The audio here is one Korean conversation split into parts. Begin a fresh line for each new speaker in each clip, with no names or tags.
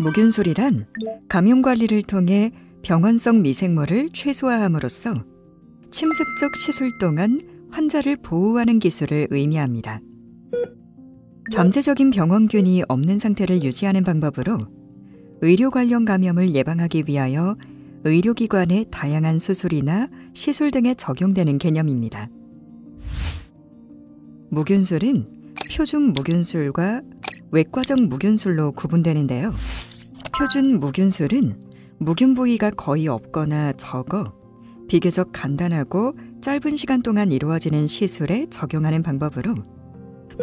무균술이란 감염 관리를 통해 병원성 미생물을 최소화함으로써 침습적 시술 동안 환자를 보호하는 기술을 의미합니다. 잠재적인 병원균이 없는 상태를 유지하는 방법으로 의료 관련 감염을 예방하기 위하여 의료기관의 다양한 수술이나 시술 등에 적용되는 개념입니다. 무균술은 표준 무균술과 외과적 무균술로 구분되는데요. 표준 무균술은 무균 부위가 거의 없거나 적어 비교적 간단하고 짧은 시간 동안 이루어지는 시술에 적용하는 방법으로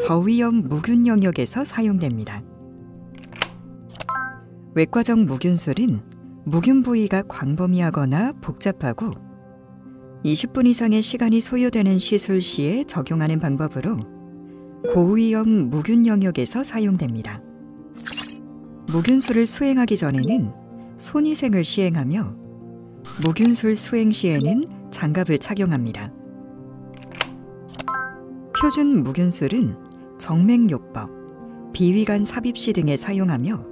저위험 무균 영역에서 사용됩니다. 외과적 무균술은 무균 부위가 광범위하거나 복잡하고 20분 이상의 시간이 소요되는 시술 시에 적용하는 방법으로 고위험 무균 영역에서 사용됩니다. 무균술을 수행하기 전에는 손위생을 시행하며 무균술 수행 시에는 장갑을 착용합니다. 표준 무균술은 정맥요법, 비위관 삽입 시 등에 사용하며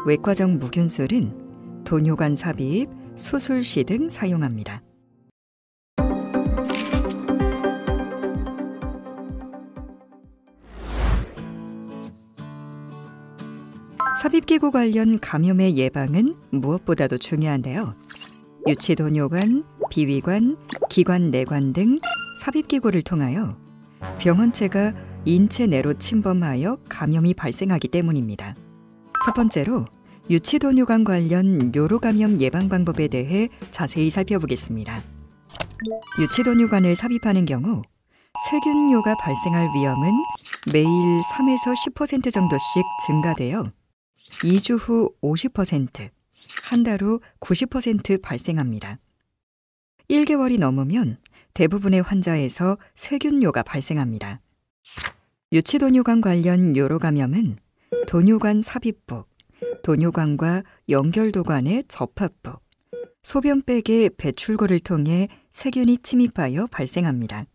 외과적 무균술은 도뇨관 삽입, 수술 시 등 사용합니다. 삽입기구 관련 감염의 예방은 무엇보다도 중요한데요. 유치도뇨관, 비위관, 기관 내관 등 삽입기구를 통하여 병원체가 인체 내로 침범하여 감염이 발생하기 때문입니다. 첫 번째로 유치도뇨관 관련 요로감염 예방 방법에 대해 자세히 살펴보겠습니다. 유치도뇨관을 삽입하는 경우 세균요가 발생할 위험은 매일 3에서 10% 정도씩 증가되어 2주 후 50%, 한 달 후 90% 발생합니다. 1개월이 넘으면 대부분의 환자에서 세균요가 발생합니다. 유치도뇨관 관련 요로감염은 도뇨관 삽입부, 도뇨관과 연결도관의 접합부, 소변백의 배출구를 통해 세균이 침입하여 발생합니다.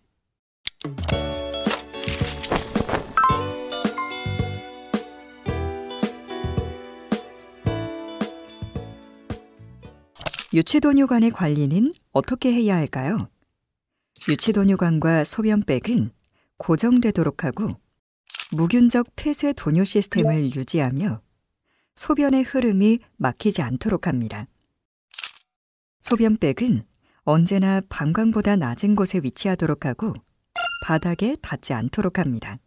유치도뇨관의 관리는 어떻게 해야 할까요? 유치도뇨관과 소변백은 고정되도록 하고 무균적 폐쇄 도뇨 시스템을 유지하며 소변의 흐름이 막히지 않도록 합니다. 소변백은 언제나 방광보다 낮은 곳에 위치하도록 하고 바닥에 닿지 않도록 합니다.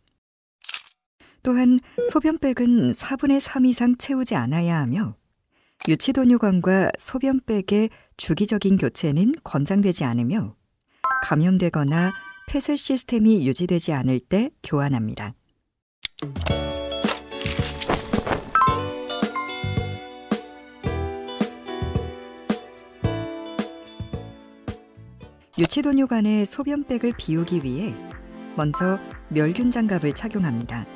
또한 소변백은 4분의 3 이상 채우지 않아야 하며 유치도뇨관과 소변백의 주기적인 교체는 권장되지 않으며 감염되거나 폐쇄 시스템이 유지되지 않을 때 교환합니다. 유치도뇨관의 소변백을 비우기 위해 먼저 멸균 장갑을 착용합니다.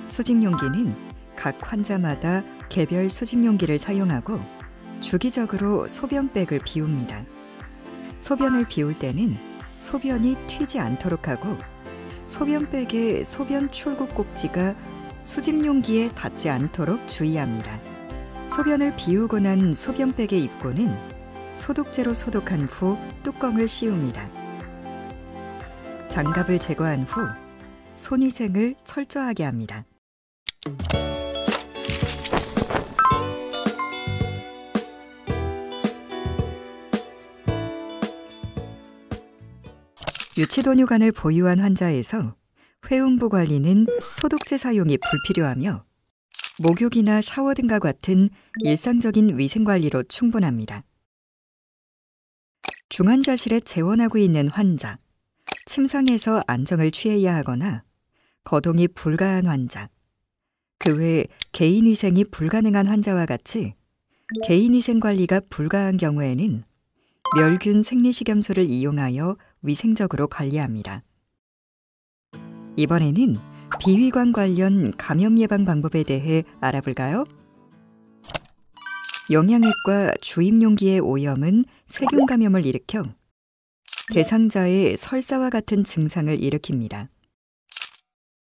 수집용기는 각 환자마다 개별 수집용기를 사용하고 주기적으로 소변백을 비웁니다. 소변을 비울 때는 소변이 튀지 않도록 하고 소변백의 소변 출구 꼭지가 수집용기에 닿지 않도록 주의합니다. 소변을 비우고 난 소변백의 입구는 소독제로 소독한 후 뚜껑을 씌웁니다. 장갑을 제거한 후 손위생을 철저하게 합니다. 유치도뇨관을 보유한 환자에서 회음부 관리는 소독제 사용이 불필요하며 목욕이나 샤워 등과 같은 일상적인 위생관리로 충분합니다. 중환자실에 재원하고 있는 환자, 침상에서 안정을 취해야 하거나 거동이 불가한 환자, 그 외 개인위생이 불가능한 환자와 같이 개인위생 관리가 불가한 경우에는 멸균 생리식염수를 이용하여 위생적으로 관리합니다. 이번에는 비위관 관련 감염 예방 방법에 대해 알아볼까요? 영양액과 주입용기의 오염은 세균 감염을 일으켜 대상자의 설사와 같은 증상을 일으킵니다.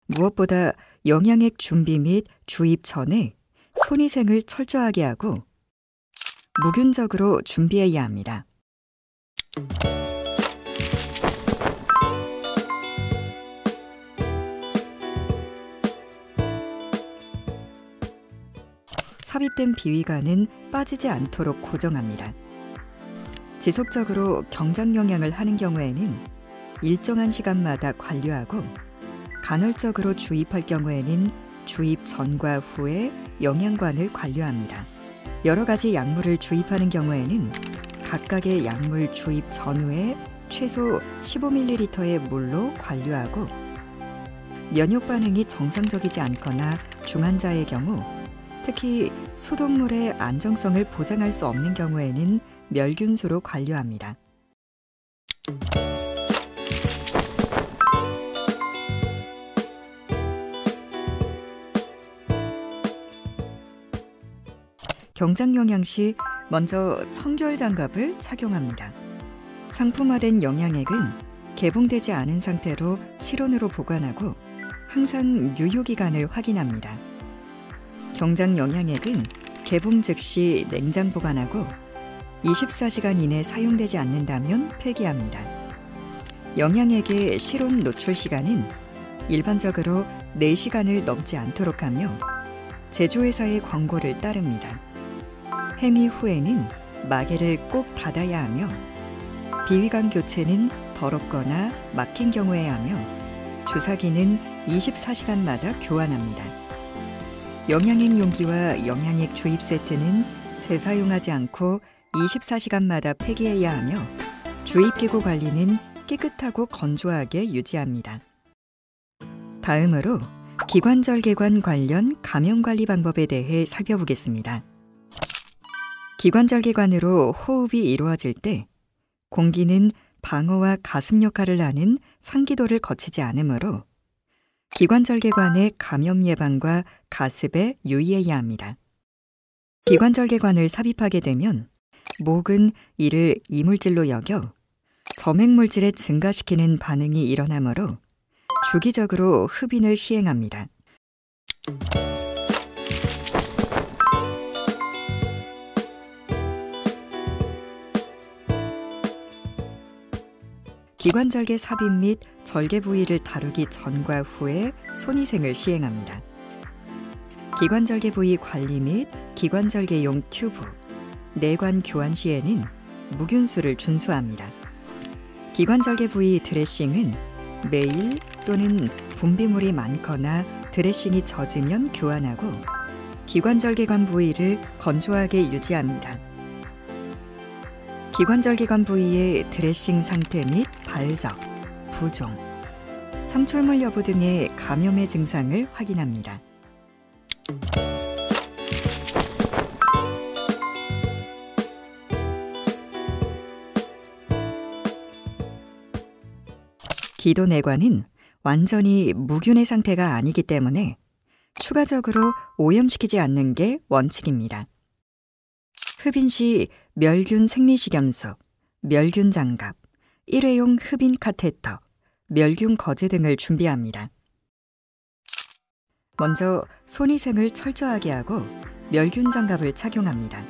무엇보다 영양액 준비 및 주입 전에 손위생을 철저하게 하고 무균적으로 준비해야 합니다. 삽입된 비위관은 빠지지 않도록 고정합니다. 지속적으로 경장 영양을 하는 경우에는 일정한 시간마다 관리하고 간헐적으로 주입할 경우에는 주입 전과 후에 영양관을 관리합니다. 여러 가지 약물을 주입하는 경우에는 각각의 약물 주입 전후에 최소 15ml의 물로 관리하고 면역 반응이 정상적이지 않거나 중환자의 경우 특히 수돗물의 안정성을 보장할 수 없는 경우에는 멸균수로 관리합니다. 경장 영양 시 먼저 청결 장갑을 착용합니다. 상품화된 영양액은 개봉되지 않은 상태로 실온으로 보관하고 항상 유효기간을 확인합니다. 경장 영양액은 개봉 즉시 냉장 보관하고 24시간 이내 사용되지 않는다면 폐기합니다. 영양액의 실온 노출 시간은 일반적으로 4시간을 넘지 않도록 하며 제조회사의 광고를 따릅니다. 행위 후에는 마개를 꼭 닫아야 하며 비위관 교체는 더럽거나 막힌 경우에 하며 주사기는 24시간마다 교환합니다. 영양액 용기와 영양액 주입 세트는 재사용하지 않고 24시간마다 폐기해야 하며 주입기구 관리는 깨끗하고 건조하게 유지합니다. 다음으로 기관절개관 관련 감염관리 방법에 대해 살펴보겠습니다. 기관절개관으로 호흡이 이루어질 때 공기는 방어와 가습 역할을 하는 상기도를 거치지 않으므로 기관절개관의 감염 예방과 가습에 유의해야 합니다. 기관절개관을 삽입하게 되면 목은 이를 이물질로 여겨 점액물질을 증가시키는 반응이 일어나므로 주기적으로 흡인을 시행합니다. 기관절개 삽입 및 절개 부위를 다루기 전과 후에 손위생을 시행합니다. 기관절개 부위 관리 및 기관절개용 튜브, 내관 교환 시에는 무균수를 준수합니다. 기관절개 부위 드레싱은 매일 또는 분비물이 많거나 드레싱이 젖으면 교환하고 기관절개관 부위를 건조하게 유지합니다. 기관절개관 부위의 드레싱 상태 및 발적, 부종, 삼출물 여부 등의 감염의 증상을 확인합니다. 기도내관은 완전히 무균의 상태가 아니기 때문에 추가적으로 오염시키지 않는 게 원칙입니다. 흡인 시 멸균 생리식염수, 멸균 장갑, 일회용 흡인 카테터, 멸균 거즈 등을 준비합니다. 먼저 손위생을 철저하게 하고 멸균 장갑을 착용합니다.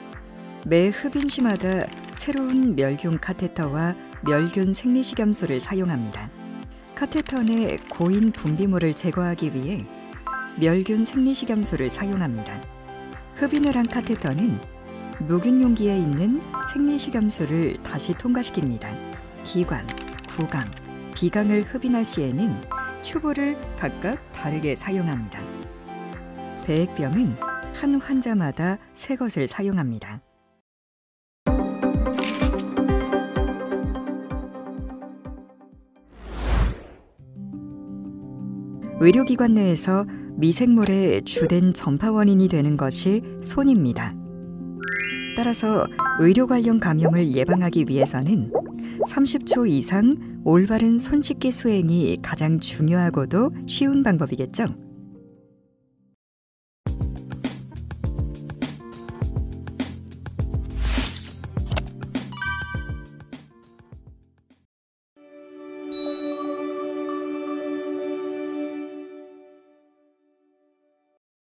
매 흡인 시마다 새로운 멸균 카테터와 멸균 생리식염수를 사용합니다. 카테터 내 고인 분비물을 제거하기 위해 멸균 생리식염수를 사용합니다. 흡인을 한 카테터는 무균 용기에 있는 생리식염수를 다시 통과시킵니다. 기관, 구강, 비강을 흡인할 시에는 튜브를 각각 다르게 사용합니다. 배액병은 한 환자마다 새 것을 사용합니다. 의료기관 내에서 미생물의 주된 전파 원인이 되는 것이 손입니다. 따라서 의료 관련 감염을 예방하기 위해서는 30초 이상 올바른 손 씻기 수행이 가장 중요하고도 쉬운 방법이겠죠.